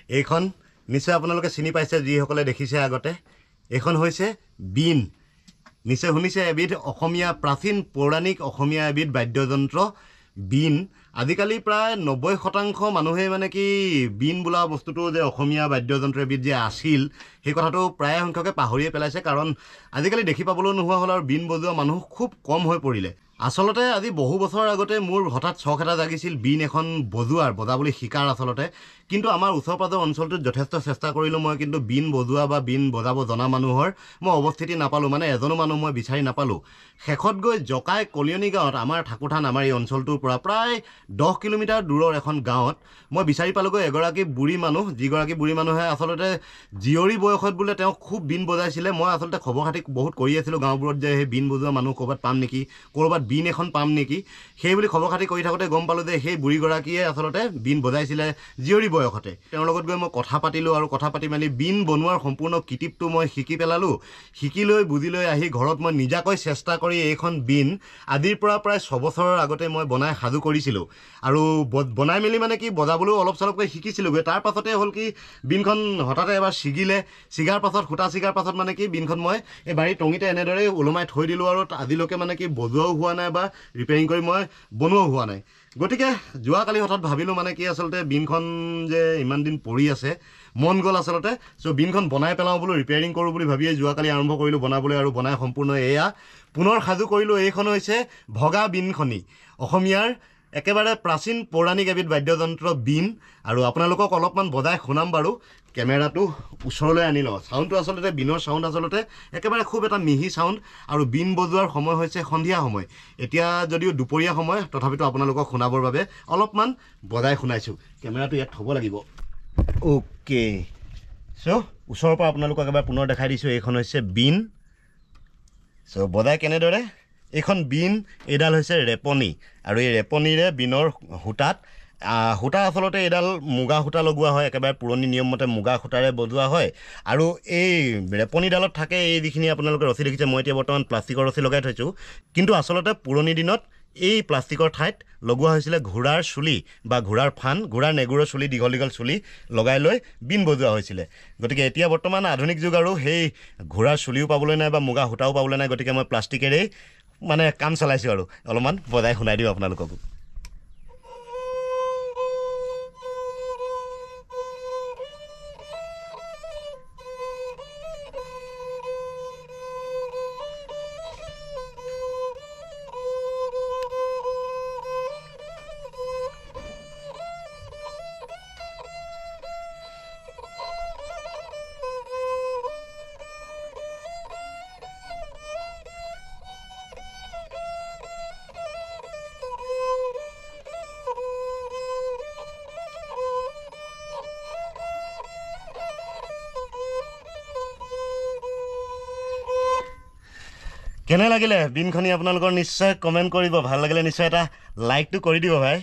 এইখন নিশ্চয় আপোনালোকে চিনি পাইছে যিসকলে দেখিছে আগতে এইখন হৈছে বিন নিশ্চয় শুনিছে এবিধ অসমীয়া প্ৰাচীন পৌৰাণিক অসমীয়া এবিধ বাদ্যযন্ত্ৰ বিন আজিকালি প্ৰায় 90% মানুহে মানে কি বিন বোলা বস্তুটো যে অসমীয়া বাদ্যযন্ত্ৰ এবিধ যে আছিল সেই কথাটো প্ৰায় সংখ্যকে পাহৰিয়ে পেলাইছে কাৰণ আজিকালি দেখি পাবলৈ নোহোৱা হ'ল আৰু বিন বজোৱা মানুহ খুব কম হৈ পৰিলে আচলতে আজি বহু বছৰ আগতে মোৰ হঠাৎ চখ এটা জাগিছিল বিন এখন বজাবলৈ শিকাৰ আচলতে কিন্তু আমাৰ ওচৰ পাজৰ অঞ্চলটোত যথেষ্ট চেষ্টা কৰিলোঁ মই কিন্তু বিন বজোৱা বা বিন বজাব জনা মানুহৰ মই অৱস্থিতি নাপালোঁ মানে এজনো মানুহ মই বিচাৰি নাপালোঁ শেষত গৈ জকাই কলিয়নী গাঁৱত আমাৰ ঠাকুৰঠান আমাৰ এই অঞ্চলটোৰ পৰা প্ৰায় 10 কিলোমিটাৰ দূৰৰ এখন গাঁৱত মই বিচাৰি পালোগৈ এগৰাকী বুঢ়ী মানুহ যিগৰাকী বুঢ়ী মানুহে আচলতে জীয়ৰী বয়সত বোলে তেওঁ খুব বিন বজাইছিলে মই আচলতে খবৰ খাতি বহুত কৰি আছিলোঁ গাঁওবোৰত যে সেই বিন বজোৱা মানুহ ক'ৰবাত পাম নেকি ক'ৰবাত বিন এখন পাম নেকি সেই বুলি খবৰ খাতি কৰি থাকোঁতে গম পালোঁ যে সেই বুঢ়ীগৰাকীয়ে আচলতে বিন বজাইছিলে জীয়ৰী বয়সতে তেওঁৰ লগত গৈ মই কথা পাতিলোঁ আৰু কথা পাতি মেলি বিন বনোৱাৰ সম্পূৰ্ণ কিটিপটো মই শিকি পেলালোঁ শিকি লৈ বুজি লৈ আহি ঘৰত মই নিজাকৈ চেষ্টা কৰি এইখন বিন আজিৰ পৰা প্ৰায় 6 বছৰৰ আগতে মই বনাই সাজু কৰিছিলোঁ আৰু বনাই মেলি মানে কি বজাবলৈও অলপ চলপকৈ শিকিছিলোঁগৈ তাৰ পাছতে হ'ল কি বিনখন হঠাতে এবাৰ ছিগাৰ পাছত সূতা ছিগাৰ পাছত মানে কি বিনখন মই এই বাৰীৰ টঙিতে এনেদৰেই ওলমাই থৈ দিলোঁ আৰু আজিলৈকে মানে কি বজোৱাও হোৱা নাই বা ৰিপেয়াৰিং কৰি মই বনোৱাও হোৱা নাই গতিকে যোৱাকালি হঠাৎ ভাবিলোঁ মানে কি আচলতে বিনখন যে ইমান দিন পৰি আছে মন গ'ল আচলতে বিনখন বনাই পেলাওঁ বোলো ৰিপেয়াৰিং কৰোঁ বুলি ভাবিয়ে যোৱাকালি আৰম্ভ কৰিলোঁ বনাবলৈ আৰু বনাই সম্পূৰ্ণ এয়া পুনৰ সাজু কৰিলোঁ এইখন হৈছে ভগা বিনখনি অসমীয়াৰ একেবাৰে প্ৰাচীন পৌৰাণিক এবিধ বাদ্যযন্ত্ৰ বিন আৰু আপোনালোকক অলপমান বজাই শুনাম বাৰু কেমেৰাটো ওচৰলৈ আনি লওঁ চাউণ্ডটো আচলতে বিনৰ চাউণ্ড আচলতে একেবাৰে খুব এটা মিহি চাউণ্ড আৰু বিন বজোৱাৰ সময় হৈছে সন্ধিয়া সময় এতিয়া যদিও দুপৰীয়া সময় তথাপিতো আপোনালোকক শুনাবৰ বাবে অলপমান বজাই শুনাইছোঁ কেমেৰাটো ইয়াত থ'ব লাগিব অ'কে ওচৰৰ পৰা আপোনালোকক এবাৰ পুনৰ দেখাই দিছোঁ এইখন হৈছে বিন বজাই কেনেদৰে এইখন বিন এইডাল হৈছে ৰেপনি আৰু এই ৰেপনিৰে বিনৰ সূতা আচলতে এইডাল মুগা সূতা লগোৱা হয় একেবাৰে পুৰণি নিয়মমতে মুগা সূতাৰে বজোৱা হয় আৰু এই ৰেপনিডালত থাকে এই যিখিনি আপোনালোকে ৰছী দেখিছে মই এতিয়া বৰ্তমান প্লাষ্টিকৰ ৰছী লগাই থৈছোঁ কিন্তু আচলতে পুৰণি দিনত এই প্লাষ্টিকৰ ঠাইত লগোৱা হৈছিলে ঘোঁৰাৰ চুলি বা ঘোঁৰাৰ ফান ঘোঁৰাৰ নেগুৰৰ চুলি দীঘল দীঘল চুলি লগাই লৈ বিন বজোৱা হৈছিলে গতিকে এতিয়া বৰ্তমান আধুনিক যুগ আৰু সেই ঘোঁৰাৰ চুলিও পাবলৈ নাই বা মুগা সূতাও পাবলৈ নাই গতিকে মই প্লাষ্টিকেৰেই মানে কাম চলাইছোঁ আৰু অলপমান বজাই শুনাই দিওঁ আপোনালোককো কেনে লাগিলে বিনখনি আপোনালোকৰ নিশ্চয় কমেণ্ট কৰিব ভাল লাগিলে নিশ্চয় এটা লাইকটো কৰি দিব ভাই